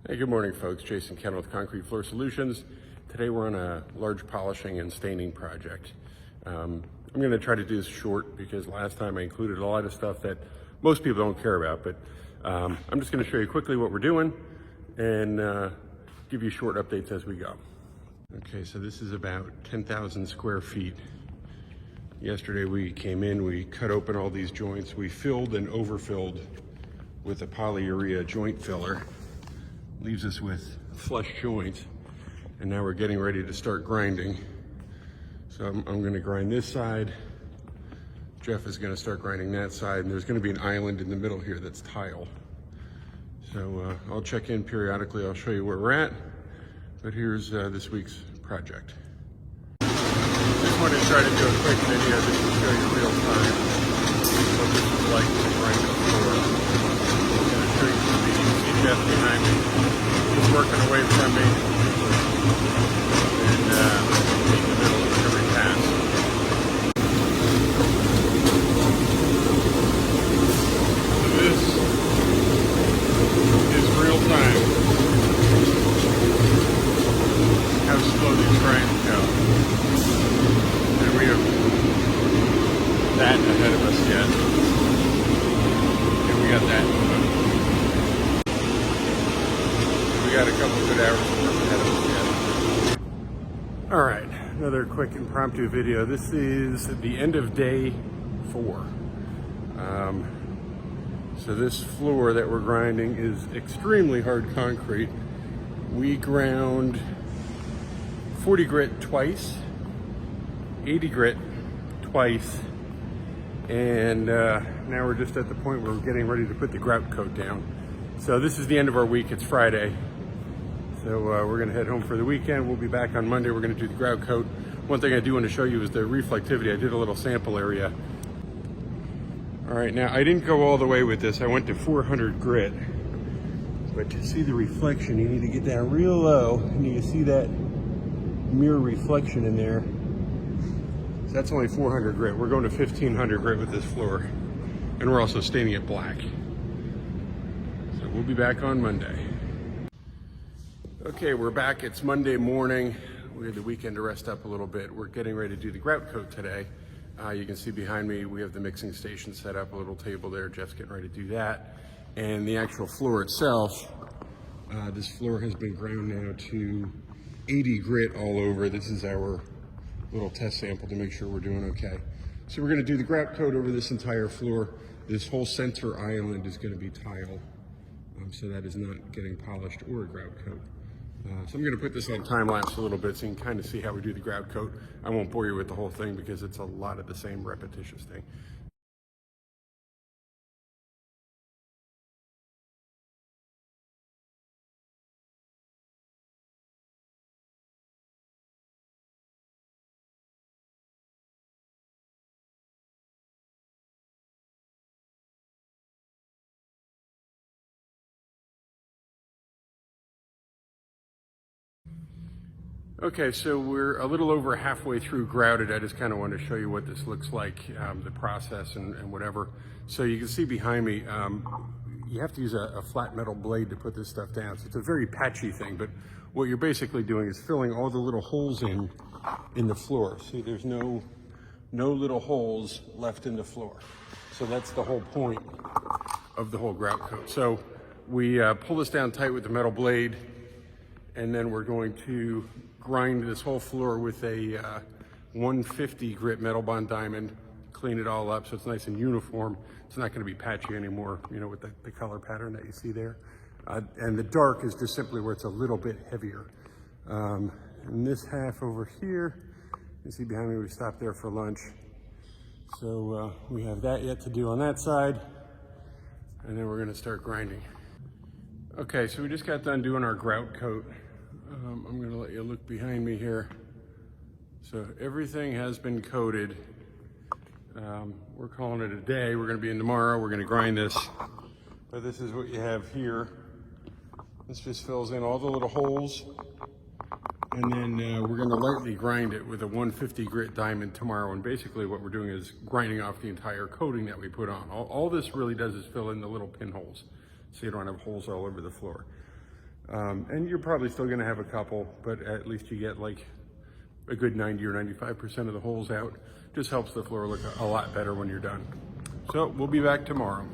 Hey, good morning, folks. Jason Ken with Concrete Floor Solutions. Today we're on a large polishing and staining project. I'm going to try to do this short because last time I included a lot of stuff that most people don't care about, but I'm just going to show you quickly what we're doing and give you short updates as we go. Okay, so this is about 10,000 square feet. Yesterday we came in, we cut open all these joints, we filled and overfilled with a polyurea joint filler. Leaves us with flush joints, and now we're getting ready to start grinding. So I'm going to grind this side. Jeff is going to start grinding that side, and there's going to be an island in the middle here that's tile. So I'll check in periodically. I'll show you where we're at. But here's this week's project. Just wanted to try to do a quick video just to show you real time what this is like to grind the floor. I'm going to show you some of the Jeff behind me. He's working away from me and in the middle of every pass. So this is real time. How slow these grinds go. And we have that ahead of us yet. And we got that. We got a couple good hours of work ahead of us yet. All right, another quick impromptu video. This is the end of day 4. So this floor that we're grinding is extremely hard concrete. We ground 40 grit twice, 80 grit twice, and now we're just at the point where we're getting ready to put the grout coat down. So this is the end of our week. It's Friday. So we're going to head home for the weekend. We'll be back on Monday. We're going to do the grout coat. One thing I do want to show you is the reflectivity. I did a little sample area. All right, now I didn't go all the way with this. I went to 400 grit. But to see the reflection, you need to get down real low, and you can see that mirror reflection in there. So that's only 400 grit. We're going to 1500 grit with this floor. And we're also staining it black. So we'll be back on Monday. Okay, we're back. It's Monday morning. We had the weekend to rest up a little bit. We're getting ready to do the grout coat today. You can see behind me, we have the mixing station set up, a little table there. Jeff's getting ready to do that. And the actual floor itself, this floor has been ground now to 80 grit all over. This is our little test sample to make sure we're doing okay. So we're gonna do the grout coat over this entire floor. This whole center island is gonna be tile. So that is not getting polished or a grout coat. So I'm going to put this on time lapse a little bit so you can kind of see how we do the grout coat. I won't bore you with the whole thing because it's a lot of the same repetitious thing. Okay, so we're a little over halfway through grouted. I just kind of wanted to show you what this looks like, the process and whatever. So you can see behind me, you have to use a flat metal blade to put this stuff down. So it's a very patchy thing, but what you're basically doing is filling all the little holes in the floor. See, there's no little holes left in the floor. So that's the whole point of the whole grout coat. So we pull this down tight with the metal blade, and then we're going to grind this whole floor with a 150 grit metal bond diamond, clean it all up so it's nice and uniform. It's not going to be patchy anymore, you know, with the color pattern that you see there. And the dark is just simply where it's a little bit heavier. And this half over here, you see behind me, we stopped there for lunch. So we have that yet to do on that side, and then we're going to start grinding. Okay, so we just got done doing our grout coat. I'm going to let you look behind me here. So everything has been coated. We're calling it a day. We're going to be in tomorrow. We're going to grind this. But this is what you have here. This just fills in all the little holes. And then we're going to lightly grind it with a 150 grit diamond tomorrow. And basically what we're doing is grinding off the entire coating that we put on. All this really does is fill in the little pinholes, so you don't have holes all over the floor. And you're probably still gonna have a couple, but at least you get like a good 90 or 95% of the holes out. Just helps the floor look a lot better when you're done. So we'll be back tomorrow.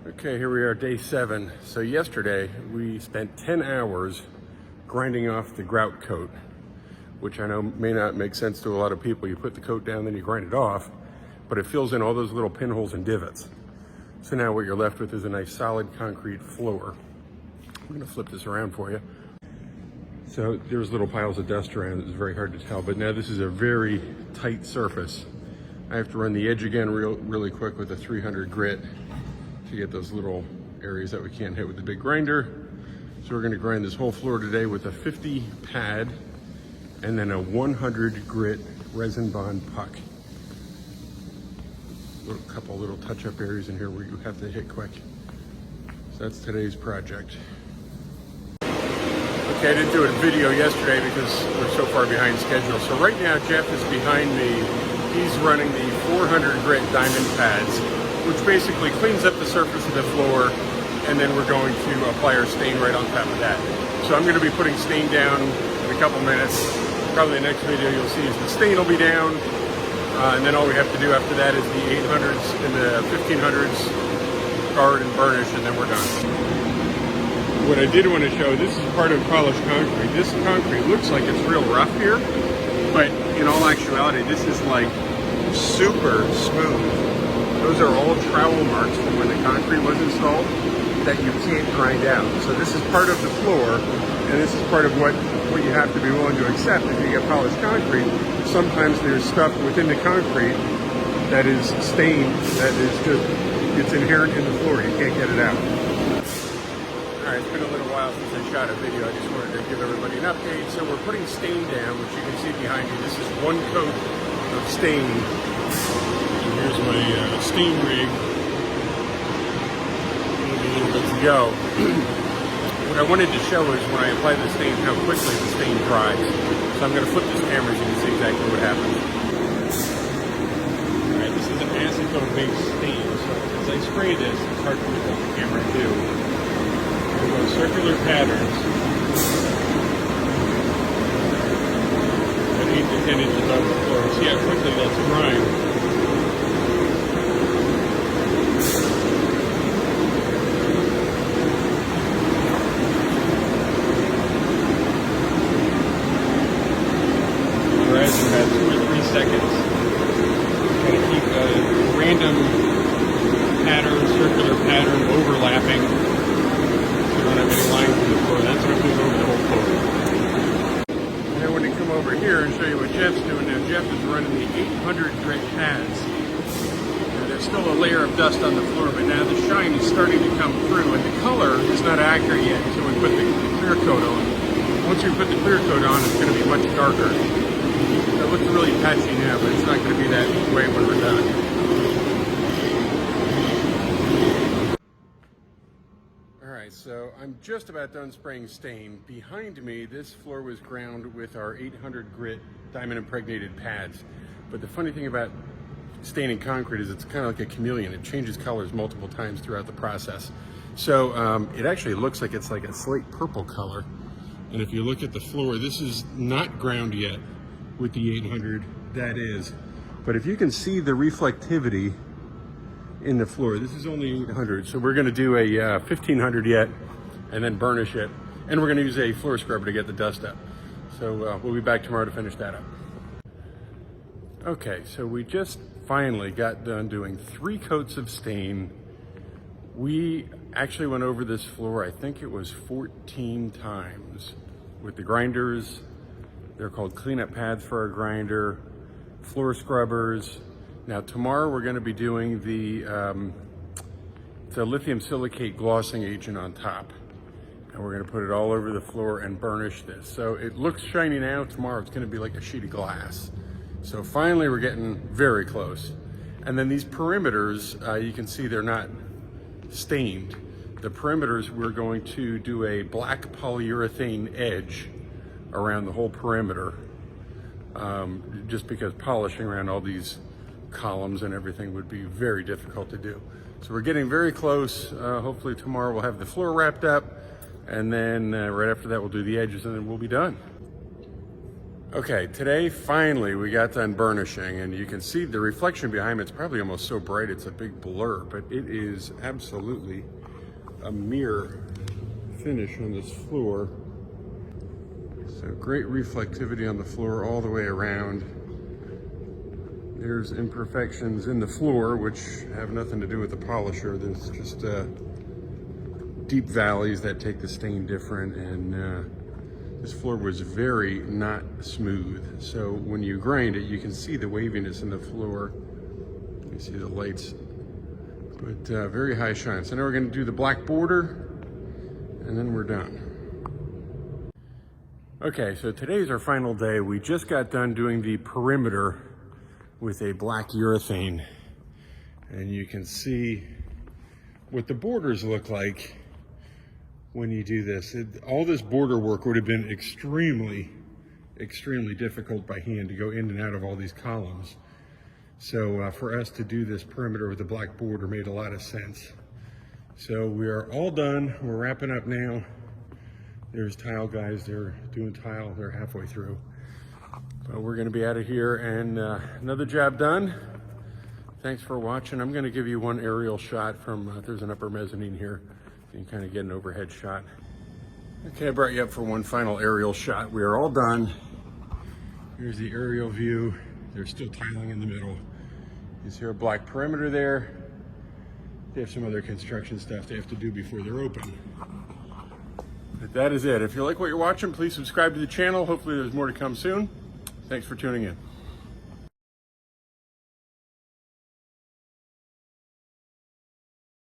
Okay, here we are, day 7. So yesterday we spent 10 hours grinding off the grout coat, which I know may not make sense to a lot of people. You put the coat down, then you grind it off, but it fills in all those little pinholes and divots. So now what you're left with is a nice solid concrete floor. I'm gonna flip this around for you. So there's little piles of dust around. It's very hard to tell, but now this is a very tight surface. I have to run the edge again really quick with a 300 grit to get those little areas that we can't hit with the big grinder. So we're gonna grind this whole floor today with a 50 pad and then a 100 grit resin bond puck. A couple little touch-up areas in here where you have to hit quick. So that's today's project. Okay, I didn't do a video yesterday because we're so far behind schedule. So right now Jeff is behind me. He's running the 400 grit diamond pads, which basically cleans up the surface of the floor, and then we're going to apply our stain right on top of that. So I'm going to be putting stain down in a couple minutes. Probably the next video you'll see is the stain will be down, and then all we have to do after that is the 800s and the 1500s guard and burnish, and then we're done. What I did want to show, this is part of polished concrete. This concrete looks like it's real rough here, but in all actuality, this is like super smooth. Those are all trowel marks from when the concrete was installed that you can't grind out. So this is part of the floor, and this is part of what you have to be willing to accept if you get polished concrete. Sometimes there's stuff within the concrete that is stained, that is just, it's inherent in the floor. You can't get it out. All right, it's been a little while since I shot a video. I just wanted to give everybody an update. So we're putting stain down, which you can see behind me. This is one coat of stain. Here's my steam rig. Maybe a little bit to go. What I wanted to show is when I apply the stain, how quickly the stain dries. So I'm going to flip this camera so you can see exactly what happens. Alright, this is an acetone-based stain. So as I spray this, it's hard for me to hold the camera to do. We go circular patterns. At 8 to 10 inches off the floor. See how quickly that's drying. About 2 or 3 seconds. Kind of keep a random pattern, circular pattern overlapping. So you don't have any lines in the floor. That's what goes over the whole floor. And then when you come over here and show you what Jeff's doing now, Jeff is running the 800 grit pads. And there's still a layer of dust on the floor, but now the shine is starting to come through, and the color is not accurate yet until we put the clear coat on. Once we put the clear coat on, it's going to be much darker. It looks really patchy now, but it's not going to be that way when we're done. Alright, so I'm just about done spraying stain. Behind me, this floor was ground with our 800 grit diamond impregnated pads. But the funny thing about staining concrete is it's kind of like a chameleon. It changes colors multiple times throughout the process. So it actually looks like it's like a slate purple color. And if you look at the floor, this is not ground yet with the 800, that is. But if you can see the reflectivity in the floor, this is only 800. So we're gonna do a 1500 yet and then burnish it. And we're gonna use a floor scrubber to get the dust up. So we'll be back tomorrow to finish that up. Okay, so we just finally got done doing 3 coats of stain. We actually went over this floor, I think it was 14 times with the grinders. They're called cleanup pads for our grinder, floor scrubbers. Now tomorrow we're going to be doing the lithium silicate glossing agent on top. And we're going to put it all over the floor and burnish this. So it looks shiny now. Tomorrow it's going to be like a sheet of glass. So finally we're getting very close. And then these perimeters, you can see they're not stained. The perimeters, we're going to do a black polyurethane edge around the whole perimeter. just because polishing around all these columns and everything would be very difficult to do. So we're getting very close. Hopefully tomorrow we'll have the floor wrapped up, and then right after that we'll do the edges, and then we'll be done. Okay, today finally we got done burnishing, and you can see the reflection behind me. It's probably almost so bright it's a big blur, but it is absolutely a mirror finish on this floor. So great reflectivity on the floor all the way around. There's imperfections in the floor which have nothing to do with the polisher. There's just deep valleys that take the stain different, and this floor was very not smooth. So when you grind it, you can see the waviness in the floor. You see the lights, but very high shine. So now we're going to do the black border, and then we're done. Okay, so today's our final day. We just got done doing the perimeter with a black urethane, and you can see what the borders look like when you do this. All this border work would have been extremely difficult by hand to go in and out of all these columns. So for us to do this perimeter with the black border made a lot of sense. So we are all done. We're wrapping up now. There's tile guys, they're doing tile, they're halfway through. But we're gonna be out of here, and another job done. Thanks for watching. I'm gonna give you one aerial shot from, there's an upper mezzanine here. You can kind of get an overhead shot. Okay, I brought you up for one final aerial shot. We are all done. Here's the aerial view. There's still tiling in the middle. You see our black perimeter there. They have some other construction stuff they have to do before they're open. But that is it. If you like what you're watching, please subscribe to the channel. Hopefully there's more to come soon. Thanks for tuning in.